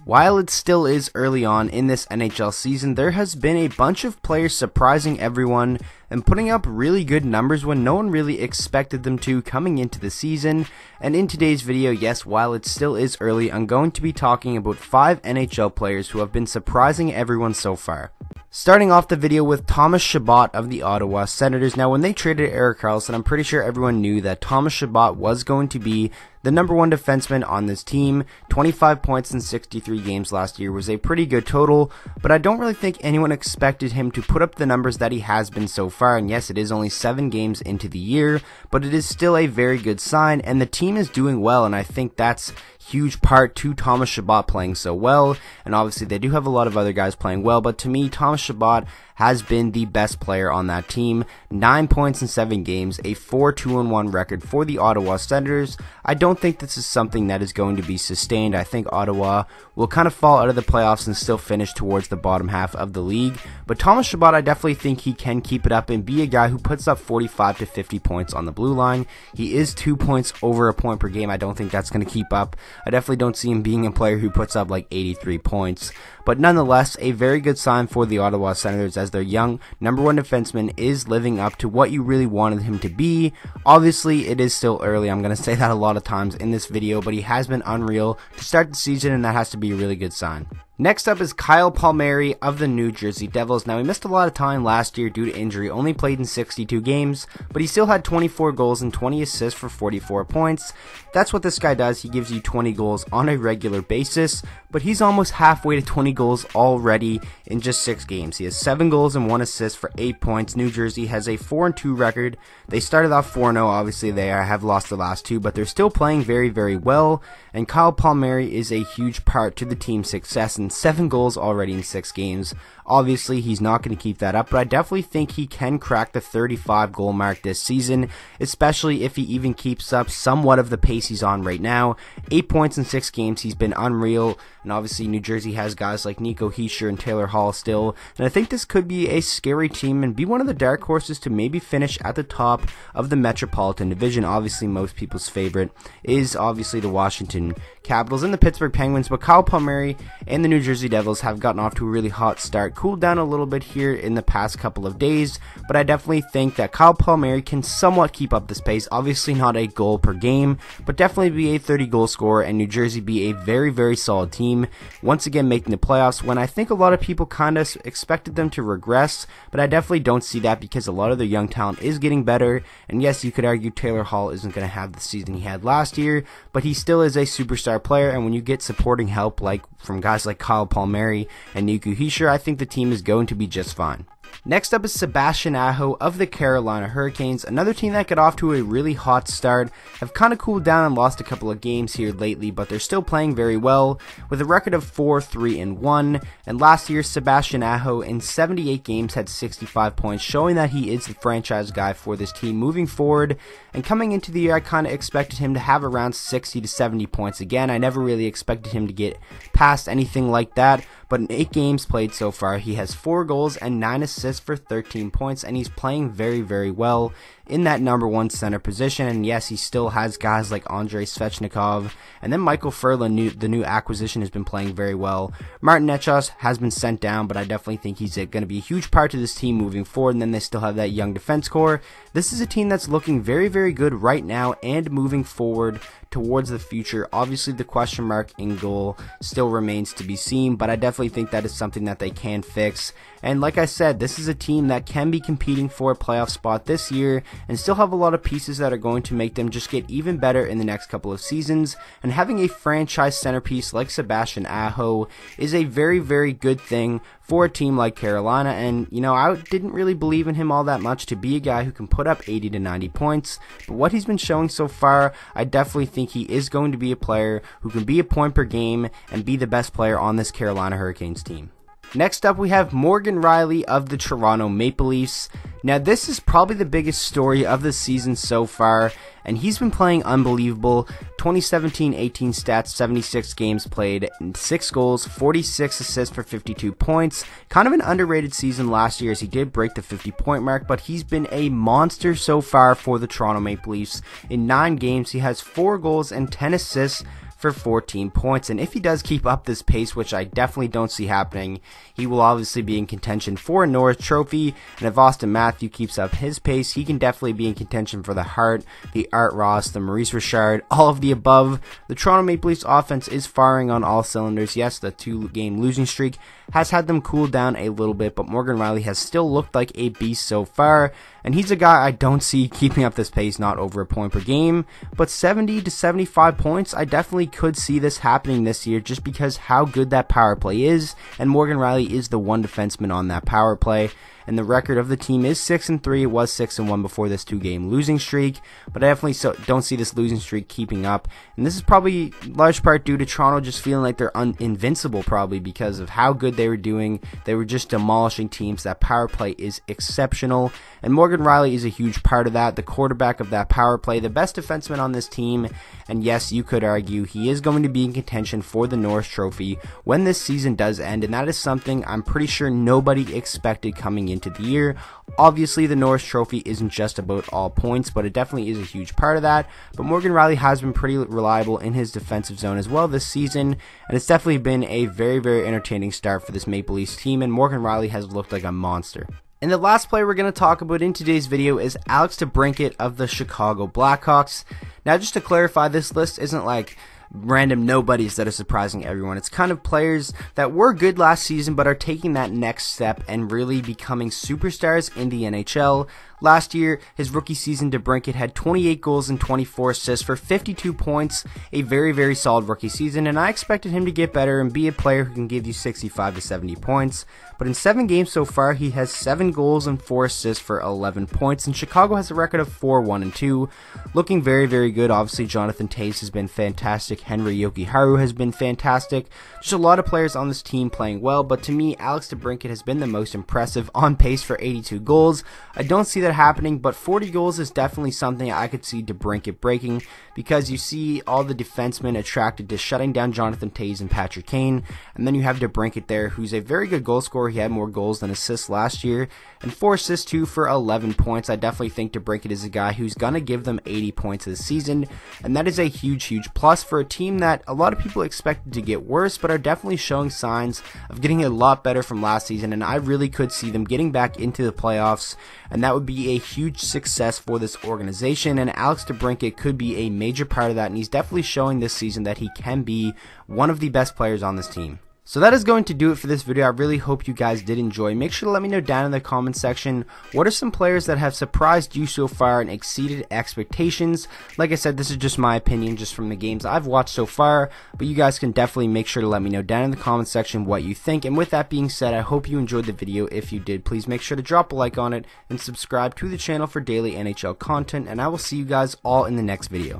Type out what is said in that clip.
While it still is early on in this NHL season, there has been a bunch of players surprising everyone and putting up really good numbers when no one really expected them to coming into the season. And in today's video, yes, while it still is early, I'm going to be talking about 5 NHL players who have been surprising everyone so far. Starting off the video with Thomas Chabot of the Ottawa Senators. Now, when they traded Erik Karlsson, I'm pretty sure everyone knew that Thomas Chabot was going to be the #1 defenseman on this team. 25 points in 63 games last year was a pretty good total, but I don't really think anyone expected him to put up the numbers that he has been so far. And yes, it is only 7 games into the year, but it is still a very good sign, and the team is doing well, and I think that's huge part to Thomas Chabot playing so well. And obviously they do have a lot of other guys playing well, but to me, Thomas Chabot has been the best player on that team. 9 points in 7 games, a 4-2-1 record for the Ottawa Senators. I don't think this is something that is going to be sustained. I think Ottawa will kind of fall out of the playoffs and still finish towards the bottom half of the league. But Thomas Chabot, I definitely think he can keep it up and be a guy who puts up 45 to 50 points on the blue line. He is 2 points over a point per game. I don't think that's going to keep up. I definitely don't see him being a player who puts up like 83 points. But nonetheless, a very good sign for the Ottawa Senators as their young #1 defenseman is living up to what you really wanted him to be. Obviously, it is still early. I'm going to say that a lot of times in this video, but he has been unreal to start the season, and that has to be a really good sign. Next up is Kyle Palmieri of the New Jersey Devils. Now, he missed a lot of time last year due to injury, only played in 62 games, but he still had 24 goals and 20 assists for 44 points. That's what this guy does. He gives you 20 goals on a regular basis, but he's almost halfway to 20 goals already in just 6 games. He has 7 goals and 1 assist for 8 points. New Jersey has a 4-2 record. They started off 4-0. Obviously, they have lost the last 2, but they're still playing very, very well, and Kyle Palmieri is a huge part to the team's success, and 7 goals already in 6 games. Obviously, he's not going to keep that up, but I definitely think he can crack the 35 goal mark this season, especially if he even keeps up somewhat of the pace he's on right now. 8 points in 6 games, he's been unreal, and obviously New Jersey has guys like Nico Hischier and Taylor Hall still, and I think this could be a scary team and be one of the dark horses to maybe finish at the top of the Metropolitan Division. Obviously, most people's favorite is obviously the Washington Capitals and the Pittsburgh Penguins, but Kyle Palmieri and the New Jersey Devils have gotten off to a really hot start, cooled down a little bit here in the past couple of days, but I definitely think that Kyle Palmieri can somewhat keep up this pace. Obviously not a goal per game, but definitely be a 30 goal scorer, and New Jersey be a very, very solid team, once again making the playoffs when I think a lot of people kind of expected them to regress, but I definitely don't see that because a lot of their young talent is getting better. And yes, you could argue Taylor Hall isn't going to have the season he had last year, but he still is a superstar player, and when you get supporting help like from guys like Kyle Palmieri and Nico Hischier, I think the team is going to be just fine. Next up is Sebastian Aho of the Carolina Hurricanes, another team that got off to a really hot start, have kind of cooled down and lost a couple of games here lately, but they're still playing very well with a record of 4-3-1, and last year Sebastian Aho in 78 games had 65 points, showing that he is the franchise guy for this team moving forward. And coming into the year, I kind of expected him to have around 60 to 70 points again. I never really expected him to get past anything like that, but in 8 games played so far, he has 4 goals and 9 assists for 13 points, and he's playing very, very well in that #1 center position. And yes, he still has guys like Andrei Svechnikov, and then Michael Furlan, the new acquisition, has been playing very well. Martin Necas has been sent down, but I definitely think he's going to be a huge part to this team moving forward, and then they still have that young defense core. This is a team that's looking very, very good right now and moving forward towards the future. Obviously, the question mark in goal still remains to be seen, but I definitely think that is something that they can fix. And like I said, this is a team that can be competing for a playoff spot this year and still have a lot of pieces that are going to make them just get even better in the next couple of seasons. And having a franchise centerpiece like Sebastian Aho is a very, very good thing for a team like Carolina. And, you know, I didn't really believe in him all that much to be a guy who can put up 80 to 90 points. But what he's been showing so far, I definitely think he is going to be a player who can be a point per game and be the best player on this Carolina Hurricanes team. Next up, we have Morgan Rielly of the Toronto Maple Leafs. Now, this is probably the biggest story of the season so far, and he's been playing unbelievable. 2017-18 stats, 76 games played, 6 goals, 46 assists for 52 points. Kind of an underrated season last year as he did break the 50-point mark, but he's been a monster so far for the Toronto Maple Leafs. In 9 games, he has 4 goals and 10 assists for 14 points. And if he does keep up this pace, which I definitely don't see happening, he will obviously be in contention for a Norris Trophy. And if Austin Matthews keeps up his pace, he can definitely be in contention for the Hart, the Art Ross, the Maurice Richard, all of the above. The Toronto Maple Leafs offense is firing on all cylinders. Yes, the 2-game losing streak has had them cool down a little bit, but Morgan Rielly has still looked like a beast so far, and he's a guy I don't see keeping up this pace, not over a point per game, but 70 to 75 points, I definitely could see this happening this year just because how good that power play is, and Morgan Rielly is the one defenseman on that power play. And the record of the team is 6-3. It was 6-1 before this 2-game losing streak, but I definitely don't see this losing streak keeping up. And this is probably large part due to Toronto just feeling like they're invincible, probably because of how good they were doing. They were just demolishing teams. That power play is exceptional, and Morgan Rielly is a huge part of that. The quarterback of that power play, the best defenseman on this team, and yes, you could argue he is going to be in contention for the Norris Trophy when this season does end, and that is something I'm pretty sure nobody expected coming into the year. Obviously, the Norris Trophy isn't just about all points, but it definitely is a huge part of that. But Morgan Rielly has been pretty reliable in his defensive zone as well this season, and it's definitely been a very, very entertaining start for this Maple Leafs team, and Morgan Rielly has looked like a monster. And the last player we're going to talk about in today's video is Alex DeBrincat of the Chicago Blackhawks. Now, just to clarify, this list isn't like random nobodies that are surprising everyone. It's kind of players that were good last season but are taking that next step and really becoming superstars in the NHL. Last year, his rookie season, DeBrincat had 28 goals and 24 assists for 52 points, a very, very solid rookie season, and I expected him to get better and be a player who can give you 65 to 70 points. But in 7 games so far, he has 7 goals and 4 assists for 11 points, and Chicago has a record of 4-1-2, looking very, very good. Obviously, Jonathan Toews has been fantastic. Henry Jokiharju has been fantastic. Just a lot of players on this team playing well, but to me, Alex DeBrincat has been the most impressive, on pace for 82 goals. I don't see that happening, but 40 goals is definitely something I could see DeBrincat breaking, because you see all the defensemen attracted to shutting down Jonathan Toews and Patrick Kane, and then you have DeBrincat there, who's a very good goal scorer. He had more goals than assists last year, and 4 assists too for 11 points. I definitely think DeBrincat is a guy who's gonna give them 80 points this season, and that is a huge, huge plus for a team that a lot of people expected to get worse, but are definitely showing signs of getting a lot better from last season, and I really could see them getting back into the playoffs, and that would be a huge success for this organization, and Alex DeBrincat could be a major part of that, and he's definitely showing this season that he can be one of the best players on this team. So that is going to do it for this video. I really hope you guys did enjoy. Make sure to let me know down in the comment section, what are some players that have surprised you so far and exceeded expectations? Like I said, this is just my opinion, just from the games I've watched so far, but you guys can definitely make sure to let me know down in the comment section what you think. And with that being said, I hope you enjoyed the video. If you did, please make sure to drop a like on it and subscribe to the channel for daily NHL content, and I will see you guys all in the next video.